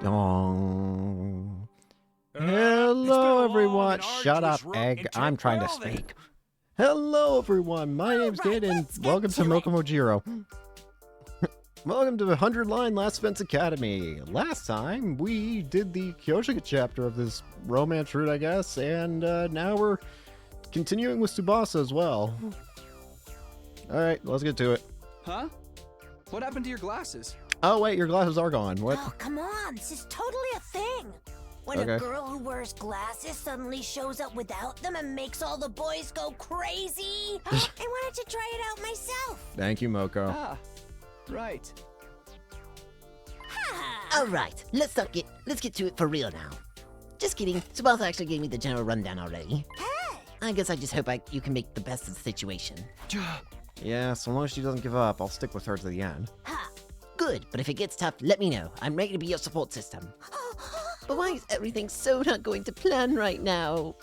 Oh. It's been Hello, a long everyone. and Shut up, arduous road Egg. until- I'm trying to well, then. speak. Hello, everyone. My name's right, Cadens. let's get Welcome to to it. Mokomojiro. Welcome to 100 Line Last Fence Academy. Last time, we did the Kyoshika chapter of this romance route, I guess, and now we're continuing with Tsubasa as well. Alright, let's get to it. Huh? What happened to your glasses? Oh, wait, your glasses are gone. What? Oh, come on. This is totally a thing. When Okay. a girl who wears glasses suddenly shows up without them and makes all the boys go crazy. I wanted to try it out myself. Thank you, Moko. Ah, right. All right, let's get to it for real now. Just kidding. Tsubasa actually gave me the general rundown already. Hey. I guess I just hope you can make the best of the situation. Yeah, so long as she doesn't give up, I'll stick with her to the end. Ha. Good, but if it gets tough, let me know. I'm ready to be your support system. But why is everything so not going to plan right now?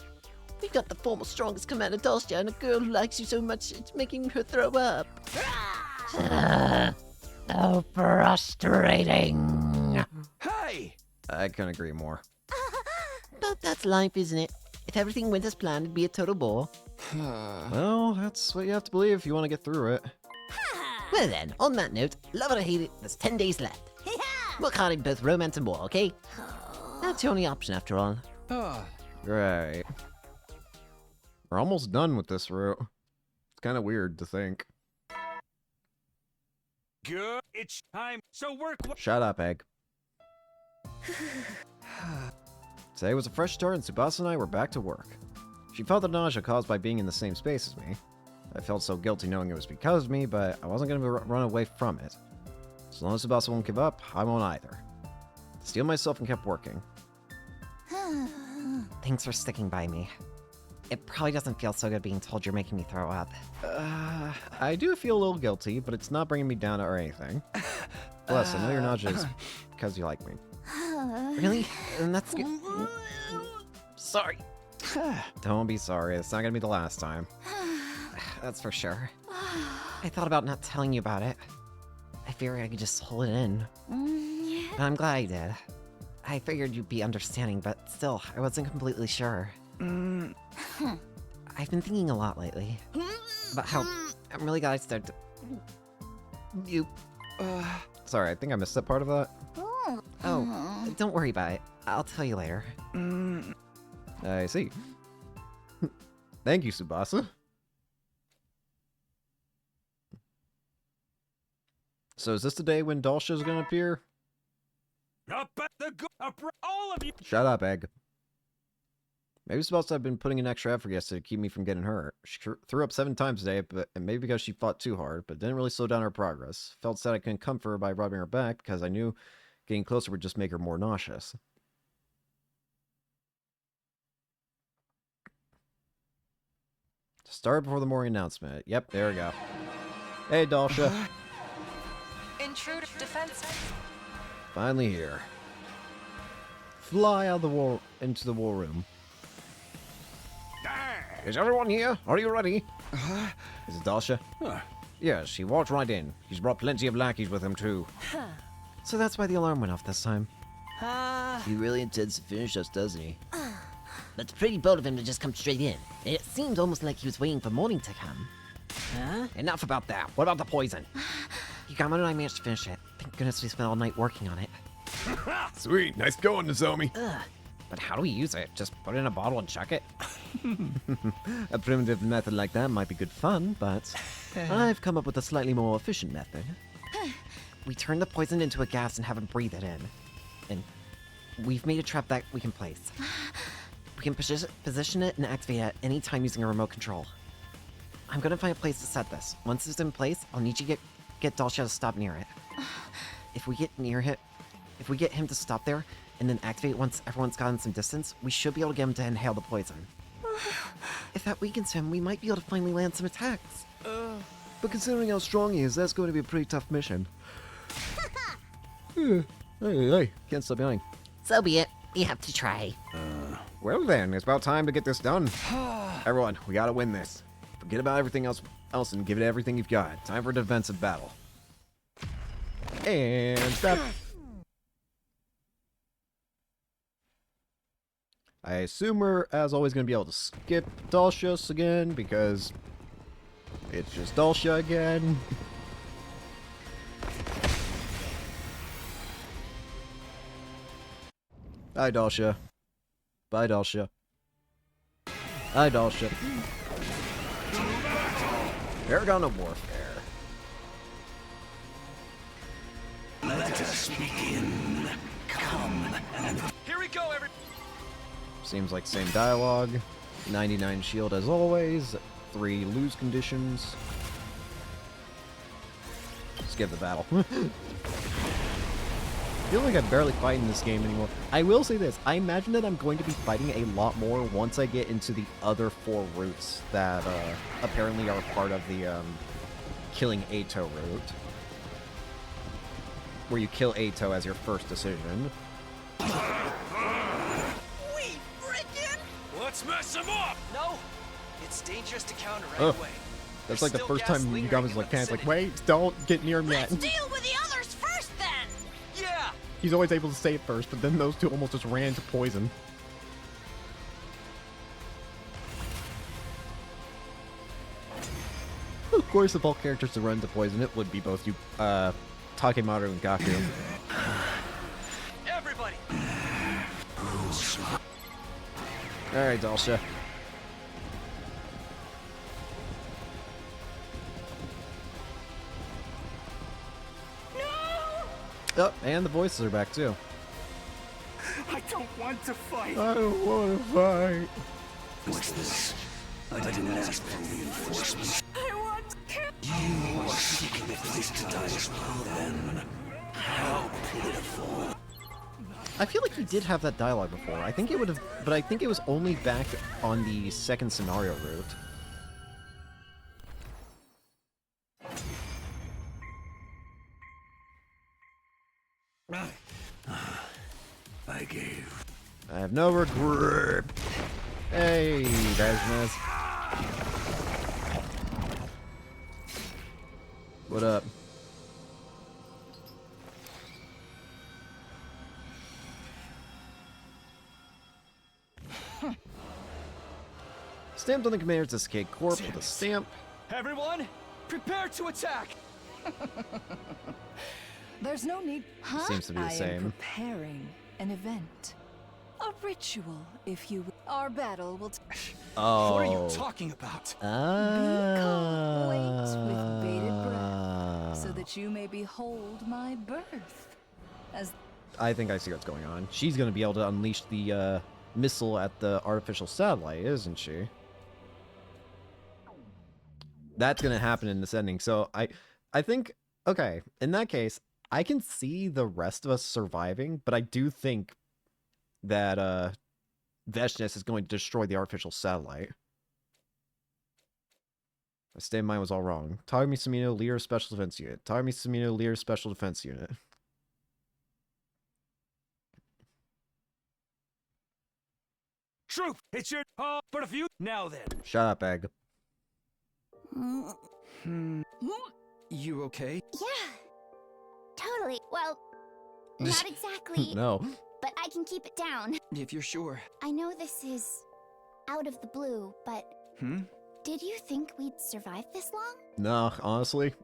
We've got the former strongest commander Dolsha and a girl who likes you so much it's making her throw up. So frustrating. Hey! I couldn't agree more. But that's life, isn't it? If everything went as planned, it'd be a total bore. Well, that's what you have to believe if you want to get through it. Well then, on that note, love it or hate it, there's 10 days left. Work hard in both romance and war, okay? That's your only option after all. Ah, Right. We're almost done with this route. It's kind of weird to think. Good. It's time. So work. Shut up, Egg. Today was a fresh start and Tsubasa and I were back to work. She felt the nausea caused by being in the same space as me. I felt so guilty knowing it was because of me, but I wasn't going to run away from it. As long as Tsubasa won't give up, I won't either. I steeled myself and kept working. Thanks for sticking by me. It probably doesn't feel so good being told you're making me throw up. I do feel a little guilty, but it's not bringing me down or anything. Plus, I know your nausea is because you like me. Really? And that's good. Sorry. Don't be sorry. It's not going to be the last time. That's for sure. I thought about not telling you about it. I figured I could just hold it in. But I'm glad I did. I figured you'd be understanding, but still, I wasn't completely sure. I've been thinking a lot lately about how I'm really glad I started to... You... Sorry, I think I missed that part of that. Oh, don't worry about it. I'll tell you later. I see. Thank you, Tsubasa. So is this the day when Dolsha's gonna appear? Up at the all of you. Shut up, Egg. Maybe Tsubasa had been putting in extra effort yesterday to keep me from getting hurt. She threw up 7 times today, and maybe because she fought too hard, but didn't really slow down her progress. Felt sad I couldn't comfort her by rubbing her back because I knew getting closer would just make her more nauseous. Start before the morning announcement. Yep, there we go. Hey, Dolsha. Intruder defense. Finally here. Fly out of the war into the war room. Is everyone here? Are you ready? Is it Dolsha? Yes, he walked right in. He's brought plenty of lackeys with him, too. So that's why the alarm went off this time. He really intends to finish us, doesn't he? That's pretty bold of him to just come straight in. It seemed almost like he was waiting for morning to come. Enough about that. What about the poison? Yukama and I managed to finish it. Thank goodness we spent all night working on it. Sweet. Nice going, Nozomi. But how do we use it? Just put it in a bottle and chuck it? A primitive method like that might be good fun, but I've come up with a slightly more efficient method. We turn the poison into a gas and have him breathe it in. And we've made a trap that we can place. We can position it and activate it at any time using a remote control. I'm gonna find a place to set this. Once it's in place, I'll need you to get Dolsha to stop near it. If we get him to stop there, and then activate once everyone's gotten some distance, we should be able to get him to inhale the poison. If that weakens him, we might be able to finally land some attacks. But considering how strong he is, that's going to be a pretty tough mission. Hey, can't stop yelling. So be it. We have to try. Well then, it's about time to get this done. Everyone, we gotta win this. Forget about everything else and give it everything you've got. Time for a defensive battle. And stop. I assume we're, as always, going to be able to skip Dulcius again, because it's just Dulcia again. Bye, Dulcia. Bye, Dulcia. Bye, Dulcia. Paragon of Warfare. Let us begin. Come and Here we go, every. Seems like same dialogue. 99 shield as always. 3 lose conditions. Skip the battle. I feel like I barely fight in this game anymore. I will say this. I imagine that I'm going to be fighting a lot more once I get into the other 4 routes that apparently are part of the killing Ato route. Where you kill Ato as your first decision. let's mess him up! No! It's dangerous to counter right Ugh. away. That's There's like the still first gas time lingering Yugama's in like, the it's like, vicinity. wait, don't get near me yet. Let's deal with the others first, then! Yeah! He's always able to say it first, but then those two almost just ran into poison. Of course, if all characters to run into poison, it would be both you, Takemaru and Gaku. Everybody! Alright, Dulcia. Oh, and the voices are back too. I don't want to fight! I don't want to fight. What's this? I didn't ask for reinforcements. I want to kill. You are seeking a place to die as well, then. How pitiful. I feel like he did have that dialogue before. I think it would have, but I think it was only back on the second scenario route. I gave. I have no regret. Hey, Desmond. What up? Stamped on the commander's escape corp with a stamp. Everyone, prepare to attack! There's no need. Huh? Seems to be the I am same. preparing an event. A ritual, if you will. Our battle will Oh. What are you talking about? wait with bated breath, so that you may behold my birth. As I think I see what's going on. She's going to be able to unleash the missile at the artificial satellite, isn't she? That's going to happen in this ending. So I think, okay, in that case, I can see the rest of us surviving, but I do think that Veshness is going to destroy the artificial satellite. My state of mind was all wrong. Tagumi Sumino, leader of Special Defense Unit. Tagumi Sumino, leader of Special Defense Unit. Troop, it's your but if you now then. Shut up, Egg. You okay? Yeah, totally. Well, not exactly, No. but I can keep it down. If you're sure. I know this is out of the blue, but did you think we'd survive this long? No, honestly.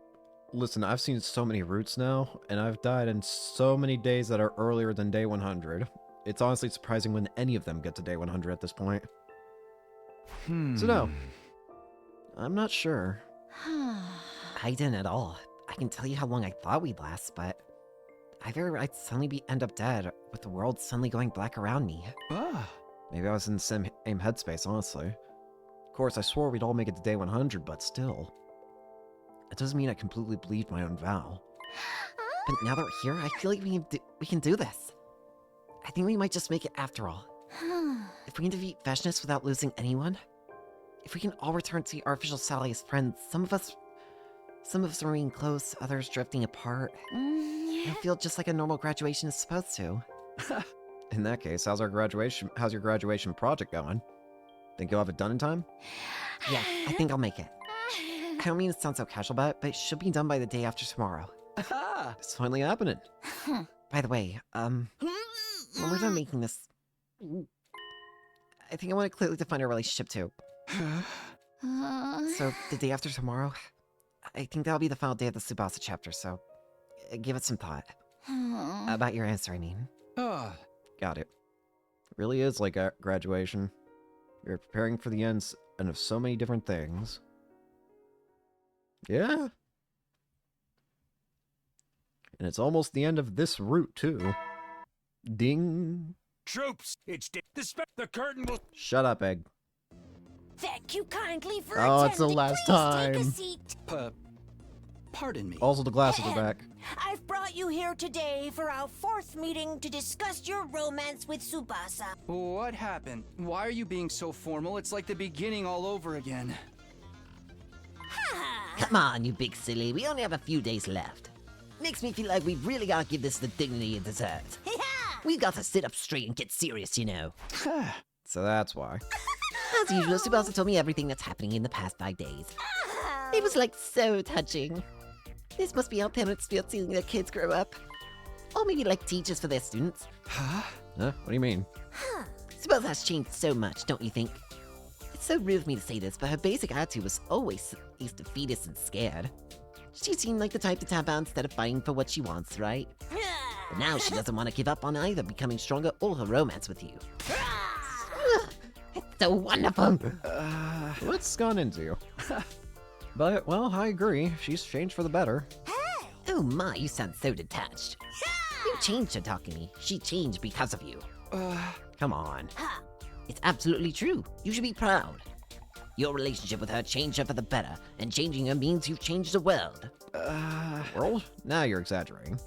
Listen, I've seen so many routes now, and I've died in so many days that are earlier than day 100. It's honestly surprising when any of them get to day 100 at this point. So no. I'm not sure. I didn't at all. I can tell you how long I thought we'd last, but I figured I'd suddenly end up dead, with the world suddenly going black around me. Maybe I was in the same headspace, honestly. Of course, I swore we'd all make it to day 100, but still. It doesn't mean I completely believed my own vow. But now that we're here, I feel like we can do this. I think we might just make it after all. If we can defeat Veshness without losing anyone, if we can all return to the artificial satellite as friends, some of us remain close, others drifting apart. It'll feel just like a normal graduation is supposed to. In that case, how's your graduation project going? Think you'll have it done in time? Yeah, I think I'll make it. I don't mean to sound so casual about it, but it should be done by the day after tomorrow. It's finally happening. By the way, when we're done making this... I think I want to clearly define our relationship too. So, the day after tomorrow, I think that'll be the final day of the Tsubasa chapter, so give it some thought. About your answer, I mean. Ah, Got it. It really is like a graduation. You're preparing for the ends and of so many different things. Yeah. And it's almost the end of this route, too. Ding. Troops, the curtain will. Shut up, Egg. Thank you kindly for Oh, attending. it's the last Please time. Take a seat. pardon me. Also, the glasses are back. I've brought you here today for our 4th meeting to discuss your romance with Tsubasa. What happened? Why are you being so formal? It's like the beginning all over again. Come on, you big silly. We only have a few days left. Makes me feel like we really gotta give this the dignity it deserves. We've got to sit up straight and get serious, you know. So that's why. As usual, Tsubasa told me everything that's happening in the past 5 days. It was like so touching. This must be how parents feel seeing their kids grow up. Or maybe like teachers for their students. Huh? What do you mean? Tsubasa has changed so much, don't you think? It's so rude of me to say this, but her basic attitude was always defeatist and scared. She seemed like the type to tap out instead of fighting for what she wants, right? But now she doesn't want to give up on either becoming stronger or her romance with you. It's so wonderful! What's gone into you? But, well, I agree. She's changed for the better. Oh my, you sound so detached. You changed her, Takumi. She changed because of you. Come on. It's absolutely true. You should be proud. Your relationship with her changed her for the better, and changing her means you've changed the world. World? Now you're exaggerating.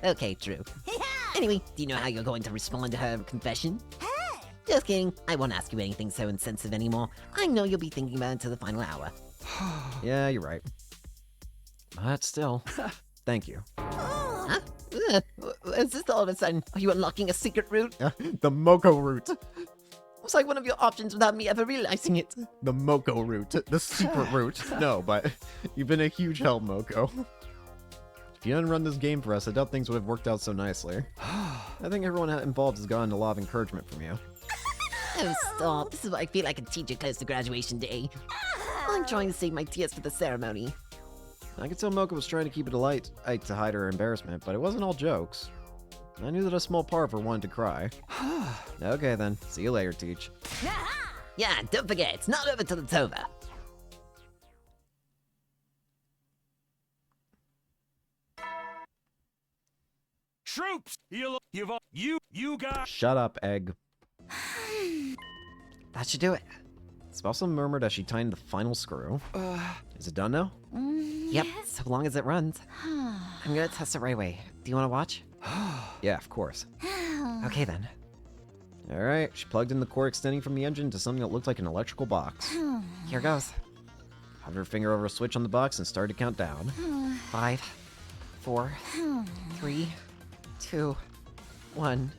Okay, true. Anyway, do you know how you're going to respond to her confession? Just kidding. I won't ask you anything so insensitive anymore. I know you'll be thinking about it until the final hour. Yeah, you're right. But still, thank you. Huh? Is this all of a sudden? Are you unlocking a secret route? The Moko route. It's like one of your options without me ever realizing it. The Moko route. The secret route. No, but you've been a huge help, Moko. If you hadn't run this game for us, I doubt things would have worked out so nicely. I think everyone involved has gotten a lot of encouragement from you. Oh, stop. This is why I feel like a teacher close to graduation day. I'm trying to save my tears for the ceremony. I could tell Moko was trying to keep it light to hide her embarrassment, but it wasn't all jokes. I knew that a small part of her wanted to cry. Okay then, see you later, Teach. Yeah, don't forget, it's not over till it's over. Troops, you got. Shut up, Egg. That should do it. Tsubasa murmured as she tightened the final screw. Is it done now? Yep, so long as it runs. I'm gonna test it right away. Do you wanna watch? Yeah, of course. Okay then. Alright, she plugged in the cord extending from the engine to something that looked like an electrical box. Here goes. Hovered her finger over a switch on the box and started to count down. 5, 4, 3, 2, 1.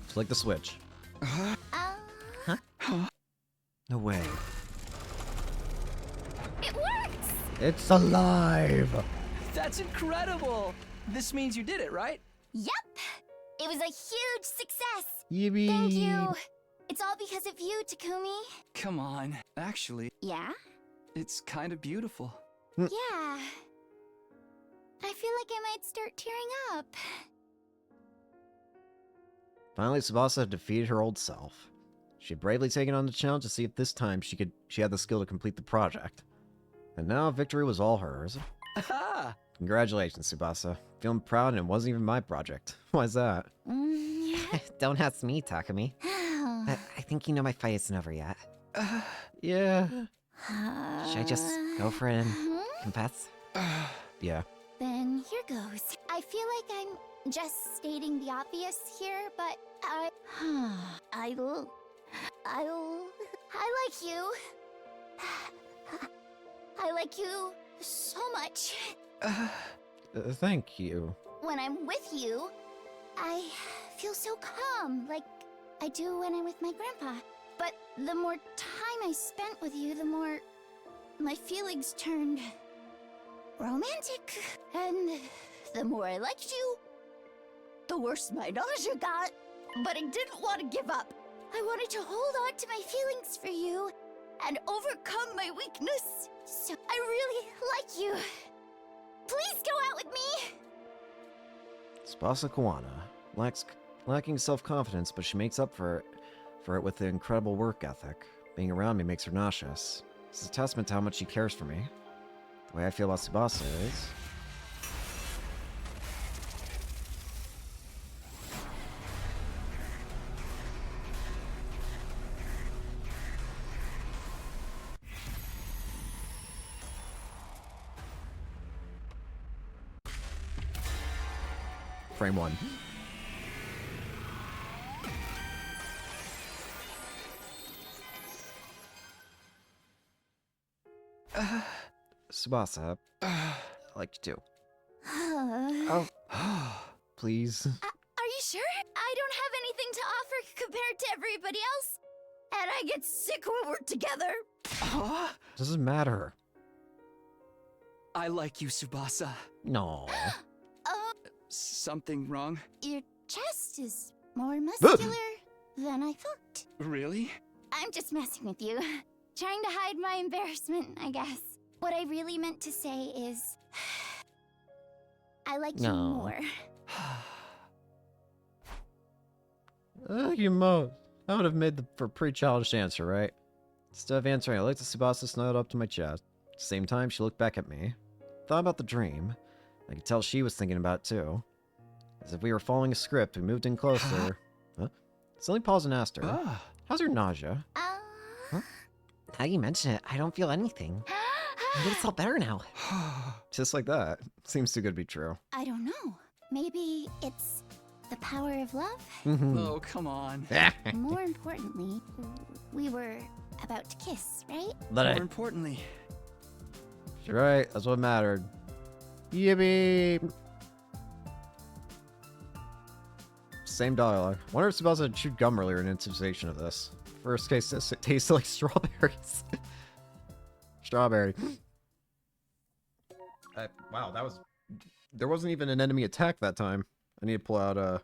Flick the switch. No way. It works! It's alive! That's incredible! This means you did it, right? Yep! It was a huge success! Yippee! Thank you! It's all because of you, Takumi. Come on. Actually, Yeah? it's kind of beautiful. Yeah. I feel like I might start tearing up. Finally, Tsubasa had defeated her old self. She had bravely taken on the challenge to see if this time she had the skill to complete the project. And now victory was all hers. Aha! Congratulations, Tsubasa. Feeling proud and it wasn't even my project. Why's that? Don't ask me, Takumi. But I think you know my fight isn't over yet. Yeah. Should I just go for it and confess? Yeah. Then here goes. I feel like I'm just stating the obvious here, but I like you. I like you so much. Thank you. When I'm with you, I feel so calm, like I do when I'm with my grandpa. But the more time I spent with you, the more my feelings turned romantic. And the more I liked you, the worse my nausea got. but I didn't want to give up. I wanted to hold on to my feelings for you and overcome my weakness. So I really like you. Please go out with me! Tsubasa Kawana. Lacking self-confidence, but she makes up for it with the incredible work ethic. Being around me makes her nauseous. This is a testament to how much she cares for me. The way I feel about Tsubasa is... Frame 1. Tsubasa, I'd like you too. Oh, please. Are you sure? I don't have anything to offer compared to everybody else. And I get sick when we're together. Doesn't matter. I like you, Tsubasa. No. Something wrong? Your chest is more muscular than I thought. Really? I'm just messing with you. Trying to hide my embarrassment, I guess. What I really meant to say is... I like you more. You mo. I would have made the for pretty childish answer, right? Instead of answering, I looked at Tsubasa snuggled up to my chest. At the same time, she looked back at me. Thought about the dream. I could tell she was thinking about it too. As if we were following a script, we moved in closer. Huh? Suddenly paused and asked her, how's your nausea? Huh? Now you mention it, I don't feel anything. Maybe it's all better now. Just like that. Seems too good to be true. I don't know. Maybe it's the power of love? Oh, come on. More importantly, we were about to kiss, right? More importantly. You're right, that's what mattered. Yippee! Same dialogue. Wonder if Tsubasa had chewed gum earlier in anticipation of this. First case, it tasted like strawberries. Strawberry. Wow, that was... There wasn't even an enemy attack that time. I need to pull out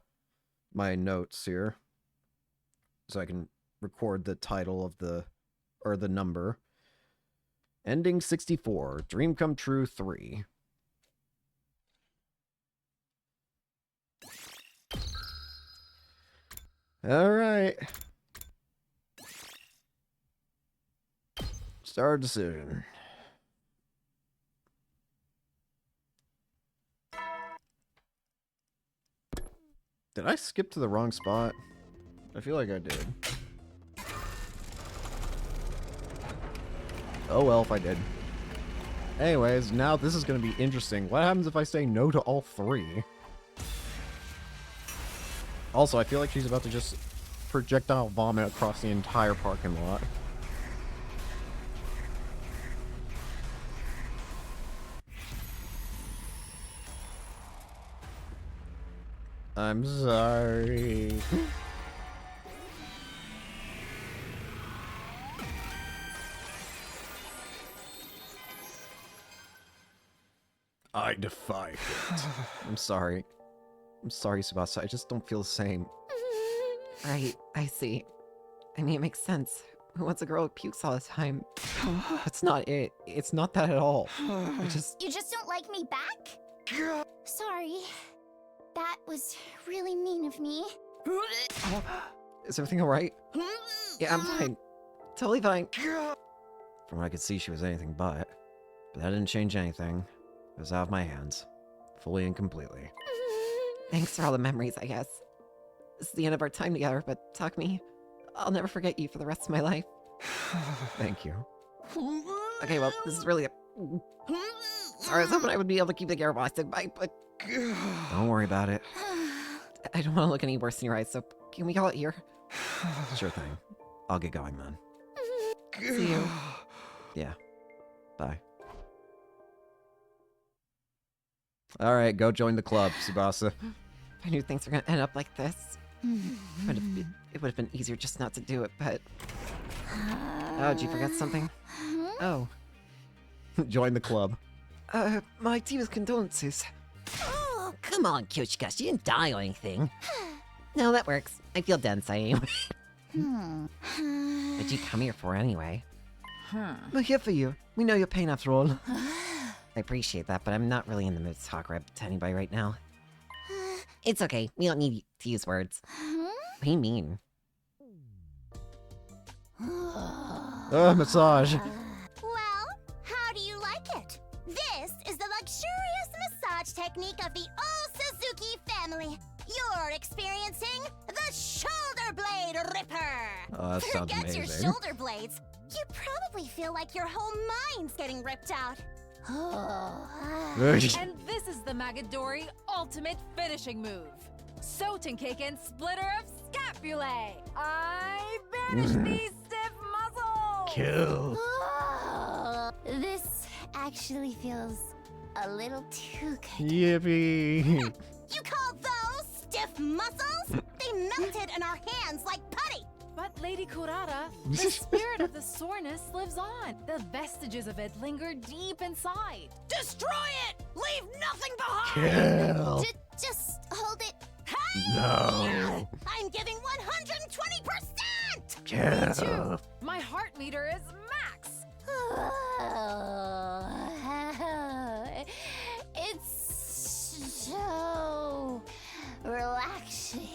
my notes here. So I can record the title of the... Or the number. Ending 64. Dream Come True 3. Alright. Start decision. Did I skip to the wrong spot? I feel like I did. Oh well, if I did. Anyways, now this is going to be interesting. What happens if I say no to all three? Also, I feel like she's about to just projectile vomit across the entire parking lot. I'm sorry. I defy it. I'm sorry. I'm sorry, Tsubasa. I just don't feel the same. Right, I see. I mean, it makes sense. Who wants a girl who pukes all the time? That's not it. It's not that at all. I just... You just don't like me back? Sorry. That was really mean of me. Is everything alright? Yeah, I'm fine. Totally fine. From what I could see, she was anything but. But that didn't change anything. It was out of my hands. Fully and completely. Thanks for all the memories, I guess. This is the end of our time together, but Takumi, I'll never forget you for the rest of my life. Thank you. Okay, well, this is really a... Sorry, I was hoping I would be able to keep the gear while I said bye, but... Don't worry about it. I don't want to look any worse in your eyes, so can we call it here? Sure thing. I'll get going then. See you. Yeah. Bye. Alright, go join the club, Tsubasa. I knew things were gonna end up like this. It would have been easier just not to do it, but... Oh, did you forget something? Oh. Join the club. My deepest condolences. Oh, come on, Kyochika. She didn't die or anything. No, that works. I feel done sighing. Hmm. What'd you come here for anyway? We're here for you. We know your pain after all. I appreciate that, but I'm not really in the mood to talk to anybody right now. It's okay. We don't need to use words. What do you mean? Massage. Well, how do you like it? This is the luxurious massage technique of the old Suzuki family. You're experiencing the Shoulder Blade Ripper. Oh, that sounds Forget your amazing. shoulder blades. You probably feel like your whole mind's getting ripped out. And this is the Magadori ultimate finishing move. Sotenkeiken Splitter of Scapulae. I banish these stiff muscles. Kill. This actually feels a little too good. Yippee. You call those stiff muscles? They melted in our hands like putty. But Lady Kurata, the spirit of the soreness lives on. The vestiges of it linger deep inside. Destroy it! Leave nothing behind! Kill. Just hold it. No. I'm giving 120%! Kill. Too. My heart meter is max. It's so relaxing.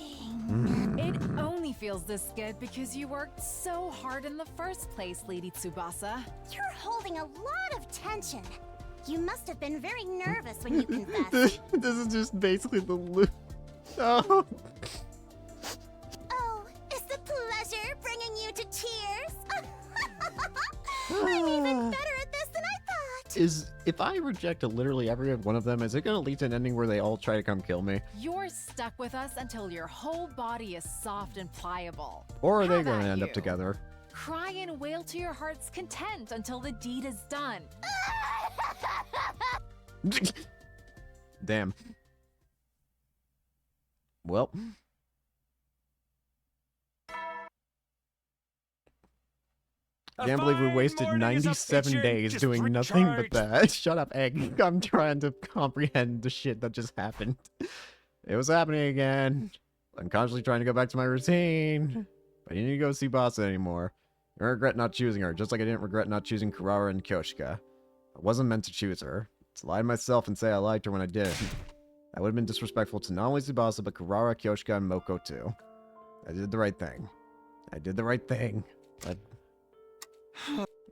It only feels this good because you worked so hard in the first place, Lady Tsubasa. You're holding a lot of tension. You must have been very nervous when you confessed. This is just basically the loop. Oh. Oh, is the pleasure bringing you to tears? I'm even better at this than I thought. If I reject literally every one of them, is it gonna lead to an ending where they all try to come kill me? You're stuck with us until your whole body is soft and pliable. Or are How they gonna about end up you? together? Cry and wail to your heart's content until the deed is done. Damn. Well. Can't believe we wasted 97 days doing nothing but that. Shut up, Egg. I'm trying to comprehend the shit that just happened. It was happening again. I'm constantly trying to go back to my routine. But I didn't go see Basa anymore. I regret not choosing her, just like I didn't regret not choosing Kurara and Kyoshika. I wasn't meant to choose her. To lie to myself and say I liked her when I didn't. That would have been disrespectful to not only Tsubasa, but Kurara, Kyoshika, and Moko too. I did the right thing. I did the right thing. But...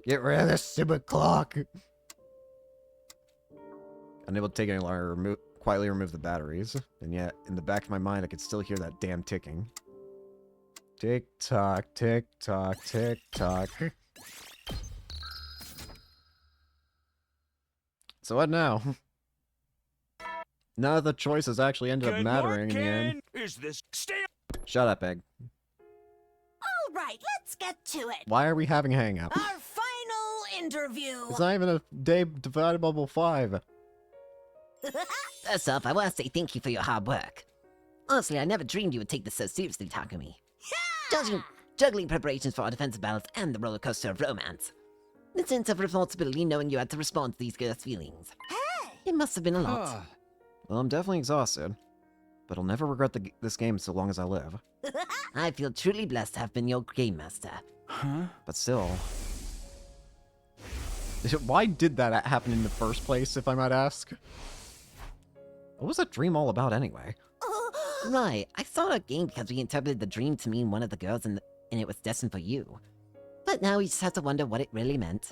Get rid of this stupid clock! Unable to take it any longer, quietly remove the batteries. And yet, in the back of my mind, I could still hear that damn ticking. Tick-tock, tick-tock, tick-tock. So what now? None of the choices actually ended up mattering in the end. Is this Shut up, Egg. All right, let's get to it. Why are we having a hang-up? Our final interview. It's not even a day divided by 5. First off, I want to say thank you for your hard work. Honestly, I never dreamed you would take this so seriously, Takumi. Juggling preparations for our defensive battles and the roller coaster of romance. The sense of responsibility knowing you had to respond to these girls' feelings. It must have been a lot. Well, I'm definitely exhausted. But I'll never regret this game so long as I live. I feel truly blessed to have been your game master. But still... Why did that happen in the first place, if I might ask? What was that dream all about anyway? Right, I saw a game because we interpreted the dream to mean one of the girls and it was destined for you. But now we just have to wonder what it really meant.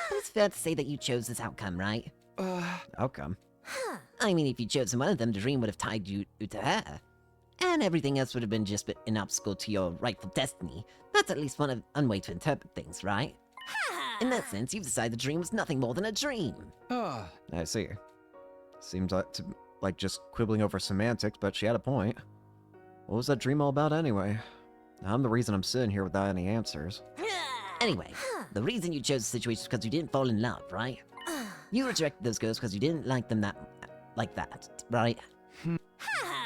But it's fair to say that you chose this outcome, right? Outcome. I mean, if you'd chosen one of them, the dream would have tied you to her. And everything else would have been just an obstacle to your rightful destiny. That's at least one way to interpret things, right? In that sense, you've decided the dream was nothing more than a dream. I see. Seems like just quibbling over semantics, but she had a point. What was that dream all about anyway? I'm the reason I'm sitting here without any answers. Anyway, the reason you chose the situation is because you didn't fall in love, right? You rejected those girls because you didn't like them like that, right?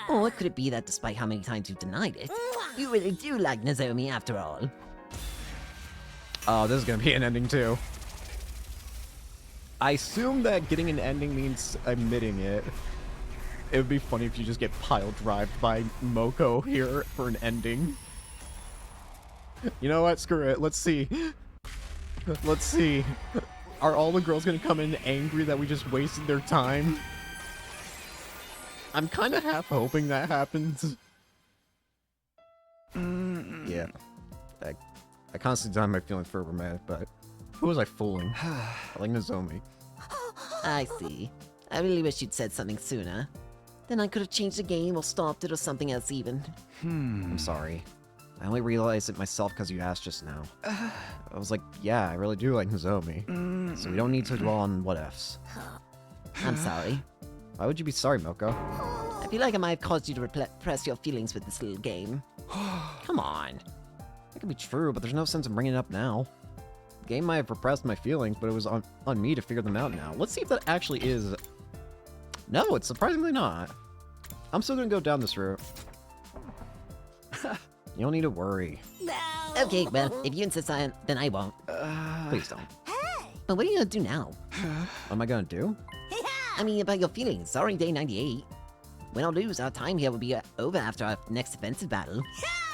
Or could it be that despite how many times you've denied it, you really do like Nozomi after all? Oh, this is gonna be an ending too. I assume that getting an ending means admitting it. It would be funny if you just get pile drived by Moko here for an ending. You know what? Screw it. Let's see. Let's see. Are all the girls gonna come in angry that we just wasted their time? I'm kind of half hoping that happens. Yeah. I constantly deny my feelings for Romantic, but who was I fooling? I like Nozomi. I see. I really wish you'd said something sooner. Then I could have changed the game or stopped it or something else even. I'm sorry. I only realized it myself because you asked just now. I was like, yeah, I really do like Nozomi. So we don't need to dwell on what ifs. I'm sorry. Why would you be sorry, Moko? I feel like I might have caused you to repress your feelings with this little game. Come on. That could be true, but there's no sense in bringing it up now. The game might have repressed my feelings, but it was on me to figure them out now. Let's see if that actually is... No, it's surprisingly not. I'm still gonna go down this route. You don't need to worry. No. Okay, well, if you insist on it, then I won't. Please don't. Hey. But what are you gonna do now? What am I gonna do? I mean, about your feelings. Sorry, day 98. Win or lose, our time here will be over after our next offensive battle.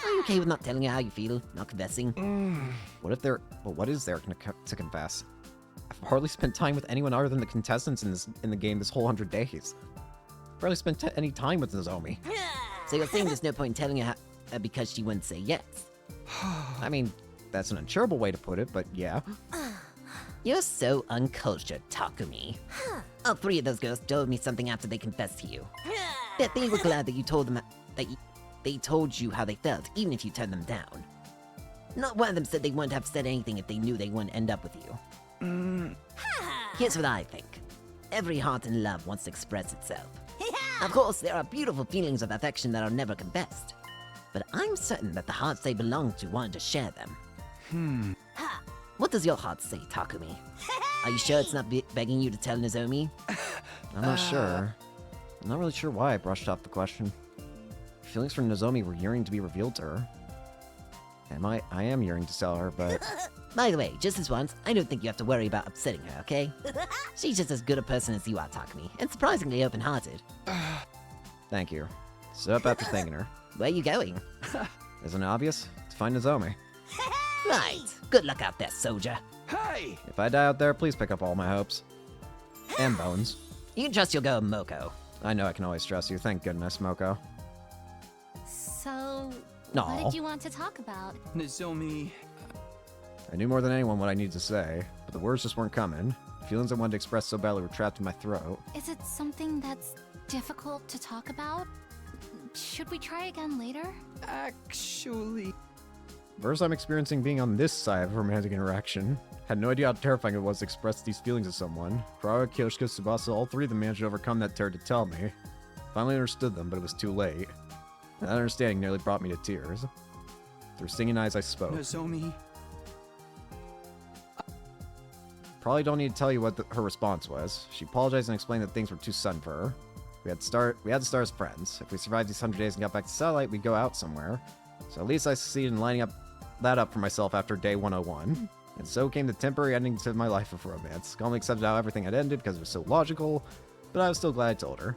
Are you okay with not telling her how you feel, not confessing? What if there... Well, what is there to confess? I've hardly spent time with anyone other than the contestants in the game this whole 100 days. Barely spent any time with Nozomi. So you're saying there's no point in telling her because she wouldn't say yes? I mean, that's an uncharable way to put it, but yeah. You're so uncultured, Takumi. All three of those girls told me something after they confessed to you. That they were glad that you told them they told you how they felt, even if you turned them down. Not one of them said they wouldn't have said anything if they knew they wouldn't end up with you. Here's what I think. Every heart in love wants to express itself. Of course, there are beautiful feelings of affection that are never confessed. But I'm certain that the hearts they belong to wanted to share them. What does your heart say, Takumi? Are you sure it's not begging you to tell Nozomi? I'm not sure. I'm not really sure why I brushed off the question. Feelings for Nozomi were yearning to be revealed to her. I am yearning to tell her, but... By the way, just this once, I don't think you have to worry about upsetting her, okay? She's just as good a person as you are, Takumi, and surprisingly open-hearted. Thank you. Stood up after thanking her. Where are you going? Isn't it obvious? To find Nozomi. Right. Good luck out there, soldier. Hey! If I die out there, please pick up all my hopes. And bones. You can trust your girl, Moko. I know I can always trust you. Thank goodness, Moko. So, Aw. what did you want to talk about? Nozomi, I knew more than anyone what I needed to say, but the words just weren't coming. The feelings I wanted to express so badly were trapped in my throat. Is it something that's difficult to talk about? Should we try again later? actually... First I'm experiencing being on this side of a romantic interaction. Had no idea how terrifying it was to express these feelings to someone. Kurawa, Kyoshiko, Tsubasa, all three of them managed to overcome that terror to tell me. Finally understood them, but it was too late. That understanding nearly brought me to tears. Through stinging eyes I spoke. Nozomi... Probably don't need to tell you what her response was. She apologized and explained that things were too sudden for her. We had to start as friends. If we survived these 100 days and got back to Satellite, we'd go out somewhere. So at least I succeeded in lining that up for myself after day 101. And so came the temporary ending to my life of romance. Calmly accepted how everything had ended because it was so logical, but I was still glad I told her.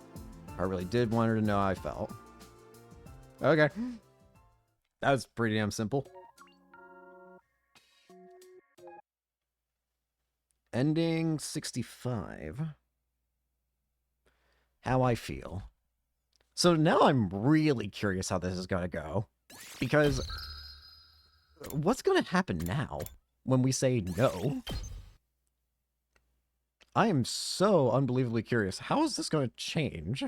I really did want her to know how I felt. Okay. That was pretty damn simple. Ending 65. How I feel. So now I'm really curious how this is gonna go. Because... what's gonna happen now when we say no? I am so unbelievably curious. How is this gonna change?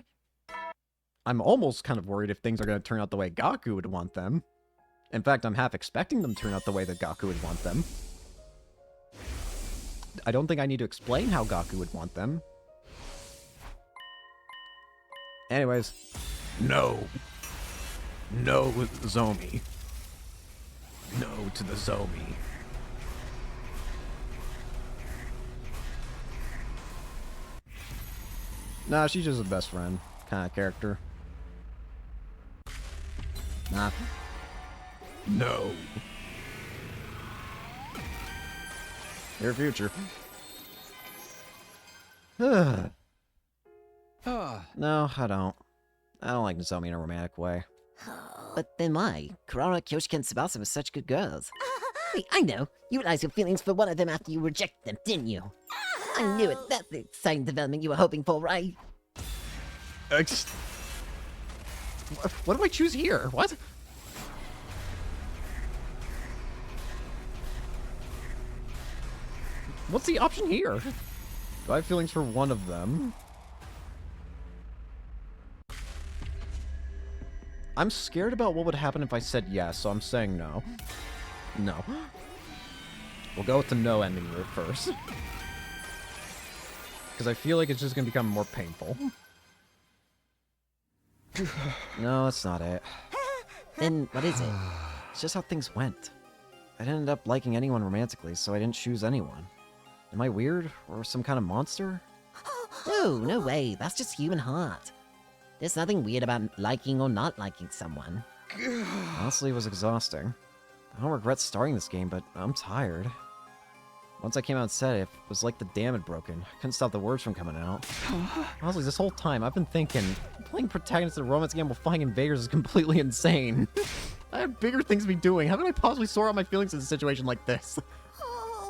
I'm almost kind of worried if things are gonna turn out the way Gaku would want them. In fact, I'm half expecting them to turn out the way that Gaku would want them. I don't think I need to explain how Gaku would want them. Anyways. No. No, Zomi. No to the Zomi. Nah, she's just a best friend kind of character. Nah. No. Your future. No, I don't. I don't like Nozomi in a romantic way. But then why? Kurara, Kyoshika, and Tsubasa were such good girls. Wait, I know. You realized your feelings for one of them after you rejected them, didn't you? I knew it. That's the exciting development you were hoping for, right? What do I choose here? What? What's the option here? Do I have feelings for one of them? I'm scared about what would happen if I said yes, so I'm saying no. No. We'll go with the no ending route first. Because I feel like it's just going to become more painful. No, that's not it. Then what is it? It's just how things went. I didn't end up liking anyone romantically, so I didn't choose anyone. Am I weird? Or some kind of monster? No, no way. That's just human heart. There's nothing weird about liking or not liking someone. Honestly, it was exhausting. I don't regret starting this game, but I'm tired. Once I came out and said it, it was like the dam had broken. I couldn't stop the words from coming out. Honestly, this whole time, I've been thinking, playing protagonist in a romance game while fighting invaders is completely insane. I have bigger things to be doing. How can I possibly sort out my feelings in a situation like this?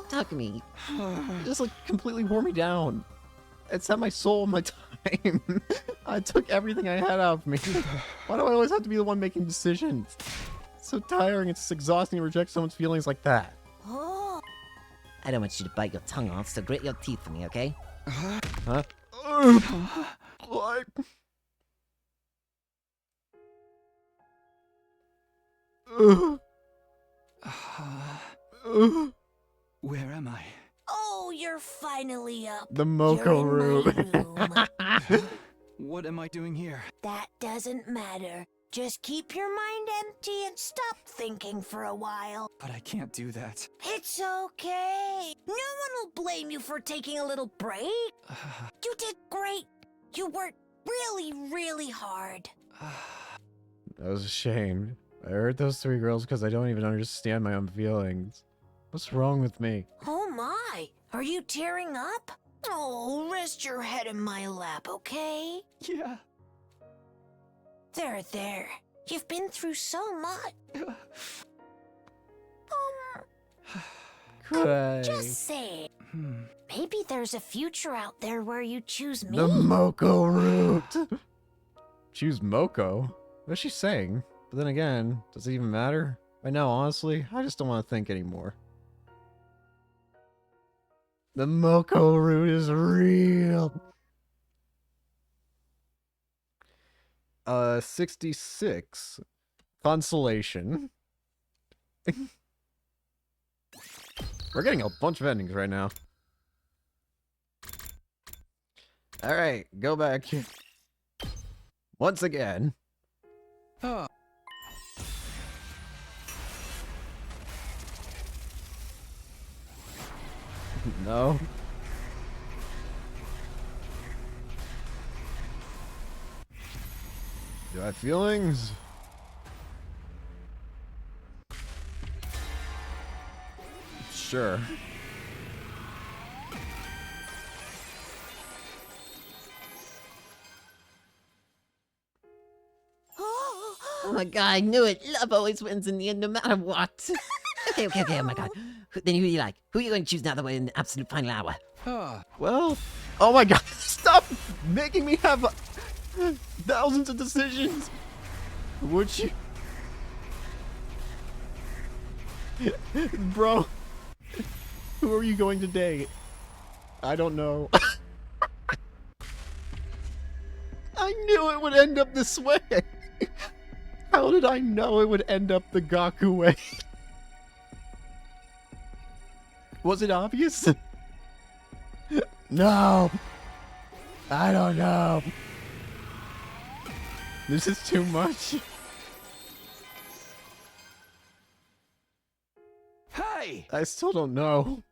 Takumi. It just, like, completely wore me down. It set my soul and my time. I took everything I had out of me. Why do I always have to be the one making decisions? It's so tiring. It's just exhausting to reject someone's feelings like that. I don't want you to bite your tongue off, so grit your teeth for me, okay? Huh? What? Where am I? Oh, you're finally up. The Moko You're in room. my room. What am I doing here? That doesn't matter. Just keep your mind empty and stop thinking for a while. But I can't do that. It's okay. No one will blame you for taking a little break. You did great. You worked really, really hard. I was ashamed. I hurt those three girls because I don't even understand my own feelings. What's wrong with me? Oh my, are you tearing up? Oh, rest your head in my lap, okay? Yeah. There. You've been through so much. Cry. Just say, maybe there's a future out there where you choose me. The Moko route. Choose Moko? What's she saying? But then again, does it even matter? Right now, honestly, I just don't want to think anymore. The Moko route is real. 66. Consolation. We're getting a bunch of endings right now. Alright, go back. Once again. Oh. No. Do I have feelings? Sure. Oh my god, I knew it. Love always wins in the end, no matter what. Okay, oh my god. Then who do you like? Who are you going to choose now that we're in the absolute final hour? Well, oh my god, stop making me have thousands of decisions. Would you? Bro, who are you going to date? I don't know. I knew it would end up this way. How did I know it would end up the Gaku way? Was it obvious? No. I don't know. This is too much. Hey! I still don't know.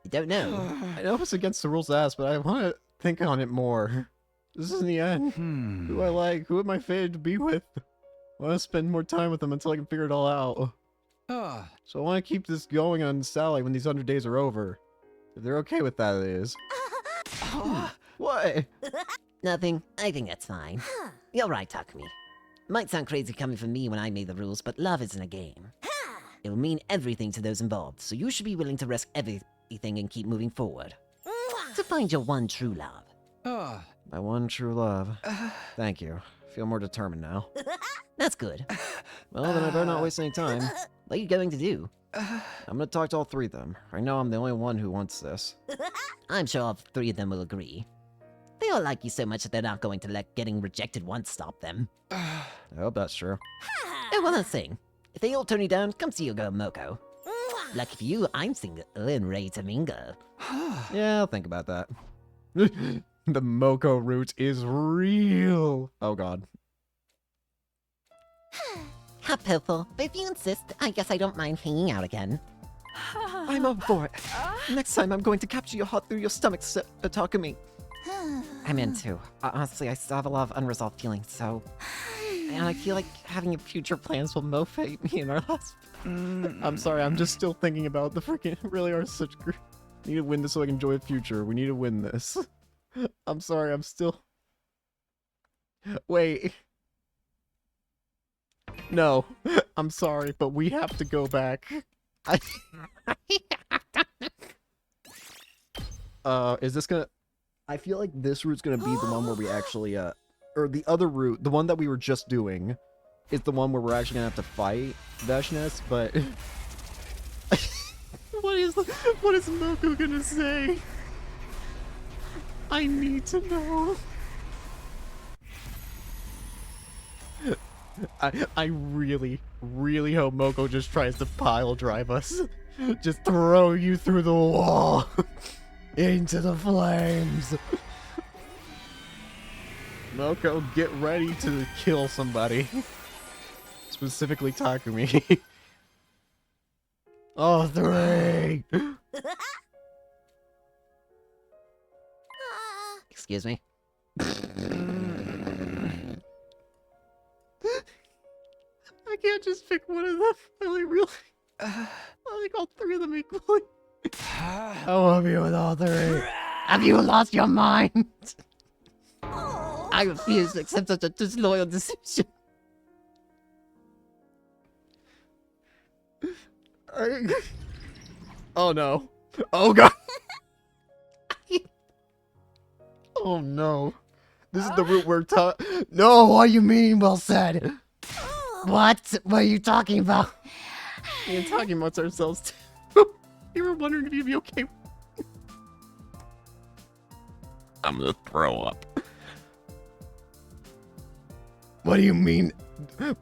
You don't know. I know it's against the rules to ask, but I want to think on it more. This is the end. Who I like, who am I fated to be with? I want to spend more time with them until I can figure it all out. So I want to keep this going on Sally when these 100 days are over. If they're okay with that, it is. What? Nothing. I think that's fine. You're right, Takumi. Might sound crazy coming from me when I made the rules, but love isn't a game. It will mean everything to those involved, so you should be willing to risk everything and keep moving forward. To find your one true love. Ah. My one true love. Thank you. Feel more determined now. That's good. Well, then I better not waste any time. What are you going to do? I'm gonna talk to all three of them. I know I'm the only one who wants this. I'm sure all three of them will agree. They all like you so much that they're not going to let getting rejected once stop them. I hope that's true. Oh, one other thing. If they all turn you down, come see your girl Moko. Lucky for you, I'm single and ready to mingle. Yeah, I'll think about that. The Moko route is real. Oh god. How pitiful, but if you insist, I guess I don't mind hanging out again. I'm up for it. Next time I'm going to capture your heart through your stomach, Takumi. I'm in too. Honestly, I still have a lot of unresolved feelings, so... And I feel like having future plans will motivate me in our last... I'm sorry, I'm just still thinking about the freaking... Really are such... Need to win this so I can enjoy the future. We need to win this. I'm sorry, I'm still... Wait. No. I'm sorry, but we have to go back. Is this gonna... I feel like this route's gonna be the one where we actually, or the other route, the one that we were just doing, is the one where we're actually gonna have to fight Veshness, but... what is Moko gonna say? I need to know. I really, really hope Moko just tries to pile drive us. Just throw you through the wall. Into the flames. Moko, get ready to kill somebody. Specifically Takumi. Oh, three! Excuse me? I can't just pick one of them. I like all three of them equally. I love you with all three. Have you lost your mind? I refuse to accept such a disloyal decision. Oh no. Oh god. Oh no. This is the route we're No, what do you mean, well said? What? What are you talking about? We're talking amongst ourselves too. You were wondering if you'd be okay. I'm gonna throw up. What do you mean?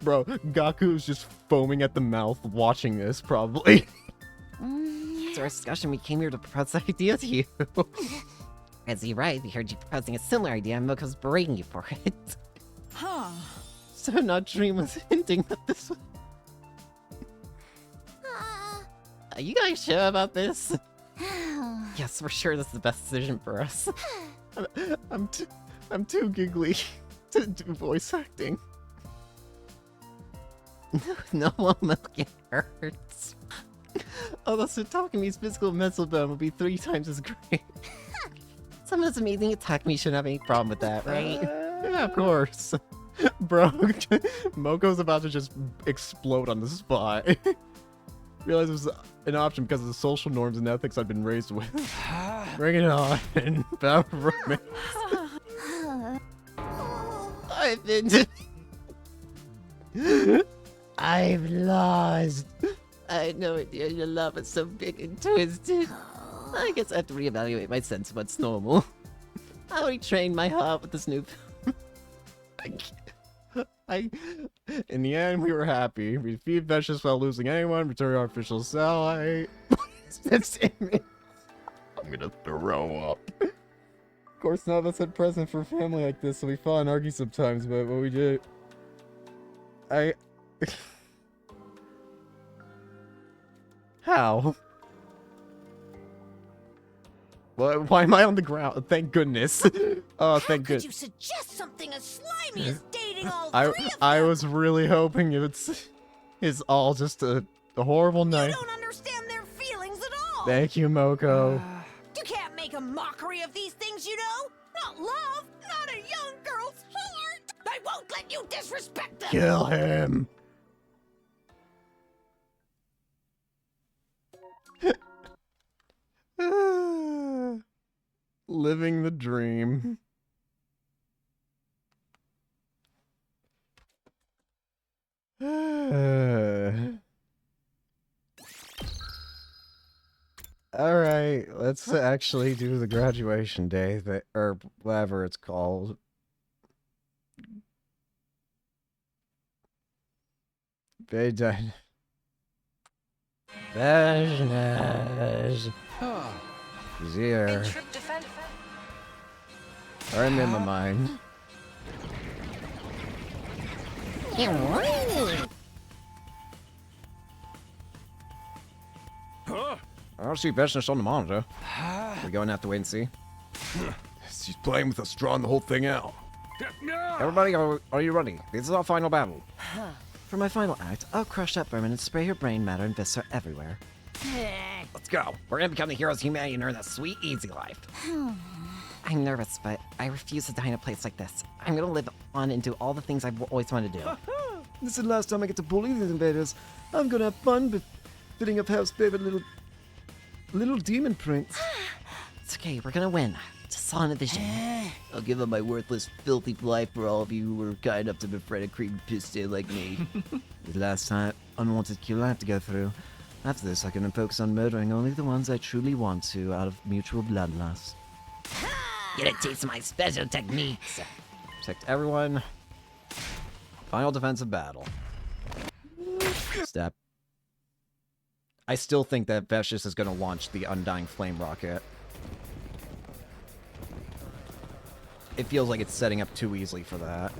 Bro, Gaku's just foaming at the mouth watching this, probably. It's our discussion. We came here to propose the idea to you. As you're right, we heard you proposing a similar idea and Moko's berating you for it. Huh. So not Dream was hinting that this was... Are you guys sure about this? Yes, we're sure this is the best decision for us. I'm too giggly to do voice acting. No one will get hurt. Although Takumi's physical and mental bone will be 3 times as great. Someone's amazing attack me shouldn't have any problem with that, right? Yeah, of course. Bro, Moko's about to just explode on the spot. Realized it was an option because of the social norms and ethics I've been raised with. Bring it on. Power romance. I've lost. I had no idea your love is so big and twisted. I guess I have to reevaluate my sense of what's normal. I retrained my heart with this new... In the end, we were happy. We defeated Vicious while losing anyone, returned our official satellite. That's it. I'm gonna throw up. Of course, none of us had present for a family like this, so we fought and argued sometimes, but what we did... How? Why am I on the ground? Thank goodness. Oh, thank goodness. Could you suggest something as slimy as dating all three of them? I was really hoping it's all just a horrible night. You don't understand their feelings at all. Thank you, Moko. You can't make a mockery of these things, you know. Not love, not a young girl's heart. I won't You disrespect them! Kill him! Living the dream. Alright, let's actually do the graduation day, that, or whatever it's called. They died. Business. Here. I'm in my mind. I don't see business on the monitor. We're going to have to wait and see. She's playing with us, drawing the whole thing out. Everybody, are you ready? This is our final battle. For my final act, I'll crush that vermin and spray her brain matter and viscera everywhere. Let's go. We're gonna become the heroes of humanity and earn the sweet, easy life. I'm nervous, but I refuse to die in a place like this. I'm gonna live on and do all the things I've always wanted to do. This is the last time I get to bully these invaders. I'm gonna have fun, but fitting up Hal's favorite little demon prince. It's okay, we're gonna win. Just saw in a vision. I'll give up my worthless, filthy life for all of you who were kind enough to befriend a creepy piste like me. The last time unwanted kill I have to go through. After this, I can focus on murdering only the ones I truly want to out of mutual bloodlust. Get a taste of my special techniques. Protect everyone. Final defensive battle. Step. I still think that Vicious is going to launch the Undying Flame Rocket. It feels like it's setting up too easily for that.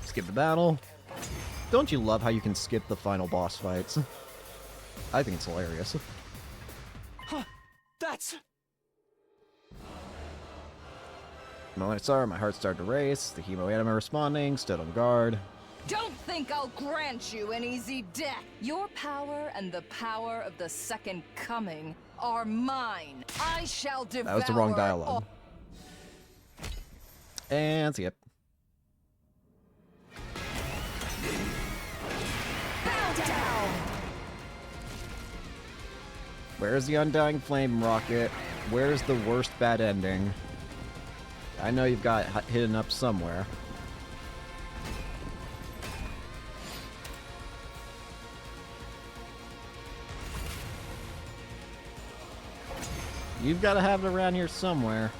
Skip the battle. Don't you love how you can skip the final boss fights? I think it's hilarious. That's... Moments are, my heart started to race, the hemoanima responding, stood on guard. Don't think I'll grant you an easy death. Your power and the power of the Second Coming are mine. I shall devour. That was the wrong dialogue. And skip. Bow down. Where's the Undying Flame Rocket? Where's the worst bad ending? I know you've got it hidden up somewhere. You've got to have it around here somewhere.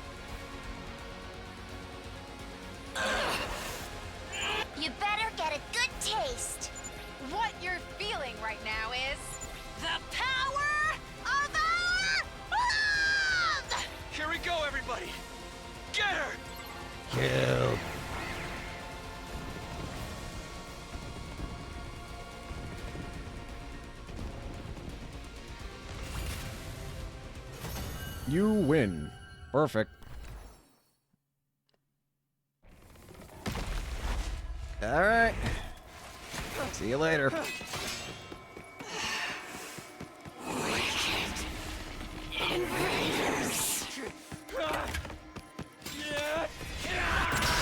You better get a good taste. What you're feeling right now is the power of our love! Here we go, everybody! Get her! Kill. You win. Perfect. Alright. See you later.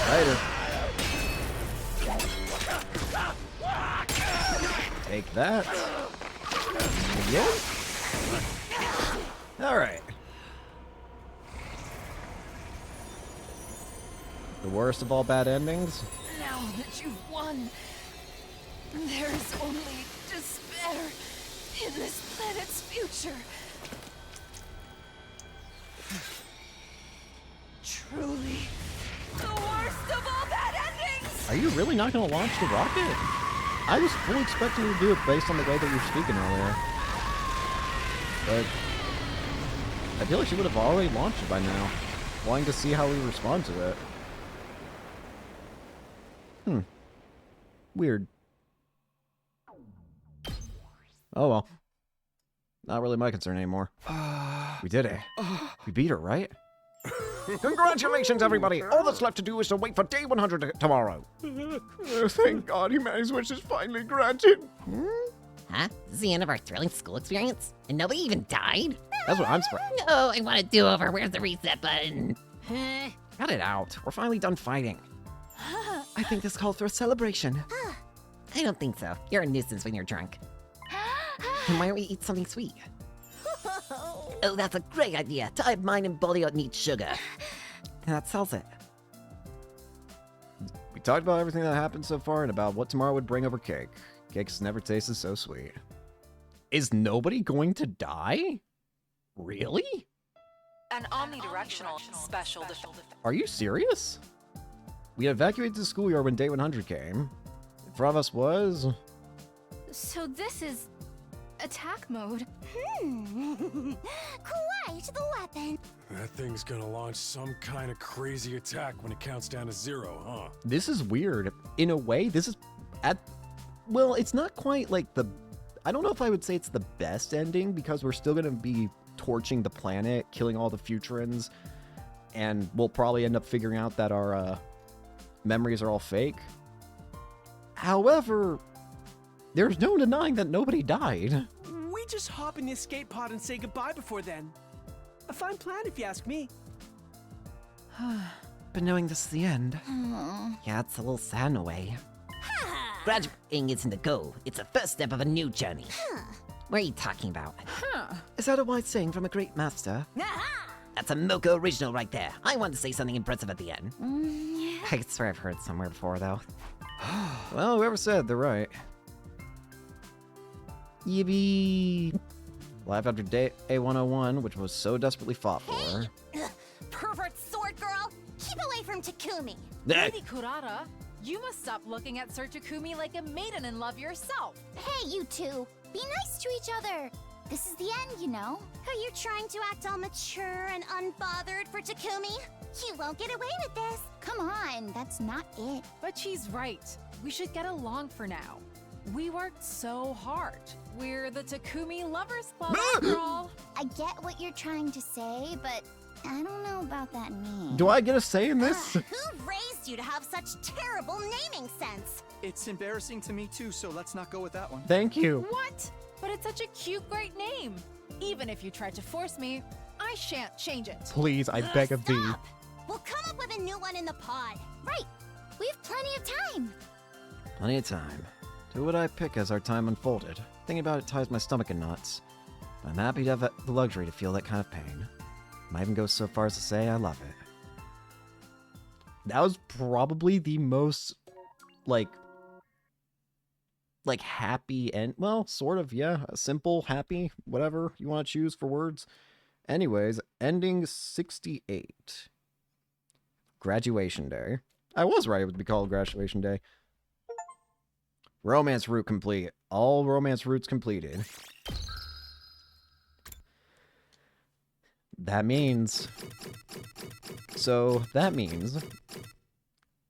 Later. Take that. Again? Alright. The worst of all bad endings? Now that you've won, there is only despair in this planet's future. Truly, the worst of all bad endings! Are you really not going to launch the rocket? I was fully expecting you to do it based on the way that you were speaking earlier. But I feel like she would have already launched it by now. Wanting to see how we respond to it. Weird. Oh well. Not really my concern anymore. We did it. We beat her, right? Congratulations, everybody! All that's left to do is to wait for day 100 tomorrow. Thank God, humanity's wish is finally granted. Huh? This is the end of our thrilling school experience? And nobody even died? That's what I'm surprised. No, I want a do-over. Where's the reset button? Cut it out. We're finally done fighting. I think this calls for a celebration. I don't think so. You're a nuisance when you're drunk. And why don't we eat something sweet? Oh, that's a great idea. Type mind and body don't need sugar. And that sells it. We talked about everything that happened so far and about what tomorrow would bring over cake. Cake's never tasted so sweet. Is nobody going to die? Really? An omnidirectional special. Are you serious? We evacuated the schoolyard when day 100 came. In front of us was... So this is attack mode. Quite the weapon. That thing's gonna launch some kind of crazy attack when it counts down to 0, huh? This is weird. In a way, this is well, it's not quite like the... I don't know if I would say it's the best ending, because we're still going to be torching the planet, killing all the Futurans, and we'll probably end up figuring out that our memories are all fake. However, there's no denying that nobody died. We just hop in the escape pod and say goodbye before then. A fine plan if you ask me. But knowing this is the end, yeah, it's a little sad in a way. Graduating isn't the goal. It's the first step of a new journey. What are you talking about? Is that a wise saying from a great master? That's a Mocha original right there. I want to say something impressive at the end. I swear I've heard it somewhere before, though. Well, whoever said, they're right. Yippee! Life after day A101, which was so desperately fought for. Pervert sword girl! Keep away from Takumi! Lady Kurata, you must stop looking at Sir Takumi like a maiden in love yourself. Hey, you two. Be nice to each other. This is the end, you know. Are you trying to act all mature and unbothered for Takumi? You won't get away with this. Come on, that's not it. But she's right. We should get along for now. We worked so hard. We're the Takumi Lovers Club after all. I get what you're trying to say, but I don't know about that name. Do I get a say in this? Who raised you to have such terrible naming sense? It's embarrassing to me too, so let's not go with that one. Thank you. What? But it's such a cute, great name. Even if you tried to force me, I shan't change it. Please, I beg of thee. Stop! We'll come up with a new one in the pod. Right. We have plenty of time. Plenty of time. Who would I pick as our time unfolded? Thinking about it ties my stomach in knots. I'm happy to have the luxury to feel that kind of pain. Might even go so far as to say I love it. That was probably the most, like happy and, well, sort of, yeah. Simple, happy, whatever you want to choose for words. Anyways, ending 68. Graduation Day. I was right, it would be called Graduation Day. Romance route complete. All romance routes completed. That means... So, that means...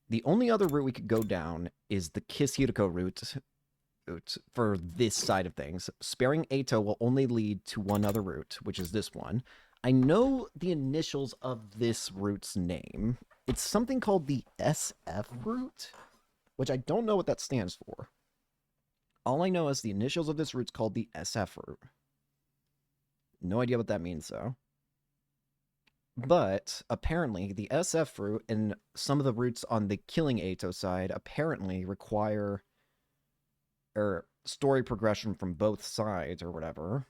The only other route we could go down is the Kiss Hideko route for this side of things. Sparing Eito will only lead to one other route, which is this one. I know the initials of this route's name. It's something called the SF route, which I don't know what that stands for. All I know is the initials of this route's called the SF route. No idea what that means, though. But, apparently, the SF route and some of the routes on the Killing Eito side apparently require story progression from both sides or whatever.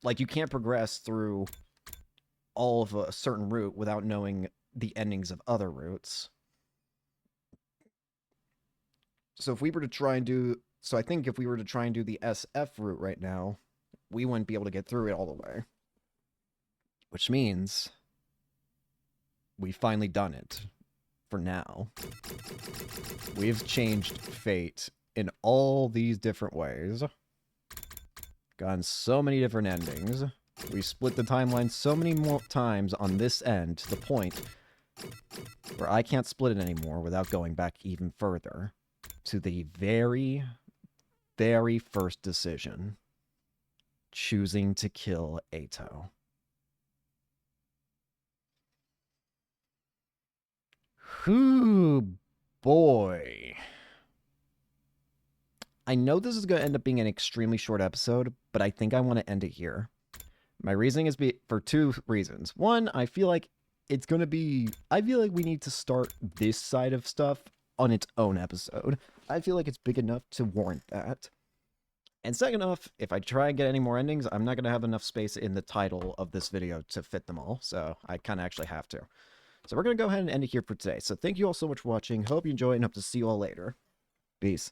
Like, you can't progress through all of a certain route without knowing the endings of other routes. So if we were to try and do... So I think if we were to try and do the SF route right now, we wouldn't be able to get through it all the way. Which means... we've finally done it. For now. We've changed fate in all these different ways. Gotten so many different endings. We split the timeline so many more times on this end to the point where I can't split it anymore without going back even further to the very, very first decision. Choosing to kill Eito. Whew, boy. I know this is going to end up being an extremely short episode, but I think I want to end it here. My reasoning is for 2 reasons. One, I feel like it's going to be... I feel like we need to start this side of stuff on its own episode. I feel like it's big enough to warrant that. And second off, if I try and get any more endings, I'm not going to have enough space in the title of this video to fit them all, so I kind of actually have to. So we're going to go ahead and end it here for today. So thank you all so much for watching. Hope you enjoyed and hope to see you all later. Peace.